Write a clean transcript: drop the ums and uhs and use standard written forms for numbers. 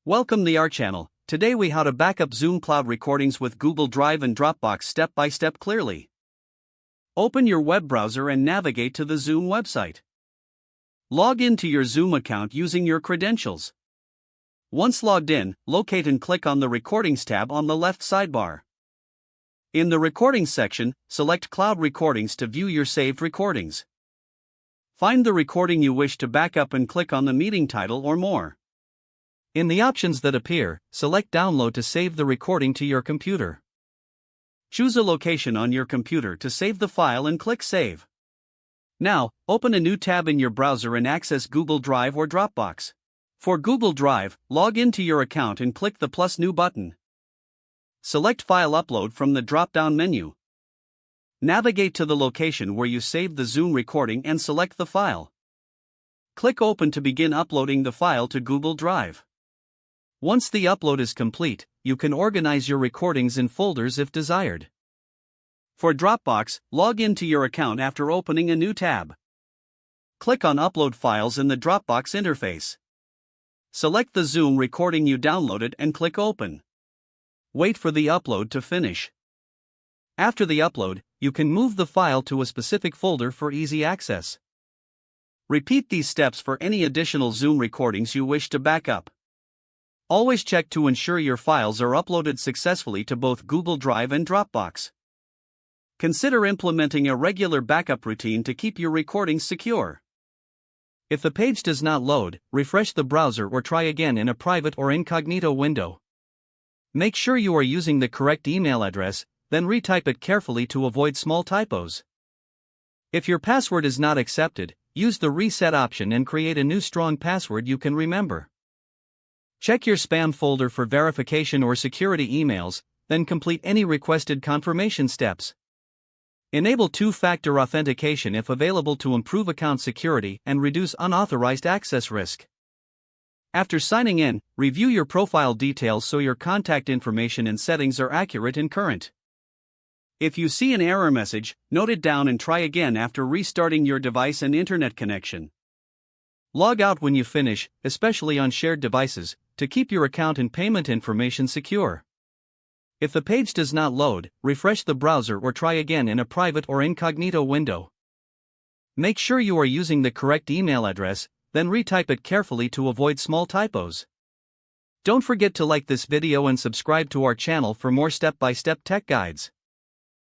Welcome to our channel. Today we how to backup Zoom cloud recordings with Google Drive and Dropbox step by step clearly. Open your web browser and navigate to the Zoom website. Log into your Zoom account using your credentials. Once logged in, locate and click on the Recordings tab on the left sidebar. In the Recordings section, select Cloud Recordings to view your saved recordings. Find the recording you wish to backup and click on the meeting title or more. In the options that appear, select Download to save the recording to your computer. Choose a location on your computer to save the file and click Save. Now, open a new tab in your browser and access Google Drive or Dropbox. For Google Drive, log into your account and click the plus new button. Select File Upload from the drop-down menu. Navigate to the location where you saved the Zoom recording and select the file. Click Open to begin uploading the file to Google Drive. Once the upload is complete, you can organize your recordings in folders if desired. For Dropbox, log into your account after opening a new tab. Click on Upload Files in the Dropbox interface. Select the Zoom recording you downloaded and click Open. Wait for the upload to finish. After the upload, you can move the file to a specific folder for easy access. Repeat these steps for any additional Zoom recordings you wish to backup. Always check to ensure your files are uploaded successfully to both Google Drive and Dropbox. Consider implementing a regular backup routine to keep your recordings secure. If the page does not load, refresh the browser or try again in a private or incognito window. Make sure you are using the correct email address, then retype it carefully to avoid small typos. If your password is not accepted, use the reset option and create a new strong password you can remember. Check your spam folder for verification or security emails, then complete any requested confirmation steps. Enable two-factor authentication if available to improve account security and reduce unauthorized access risk. After signing in, review your profile details so your contact information and settings are accurate and current. If you see an error message, note it down and try again after restarting your device and internet connection. Log out when you finish, especially on shared devices, to keep your account and payment information secure. If the page does not load, refresh the browser or try again in a private or incognito window. Make sure you are using the correct email address, then retype it carefully to avoid small typos. Don't forget to like this video and subscribe to our channel for more step-by-step tech guides.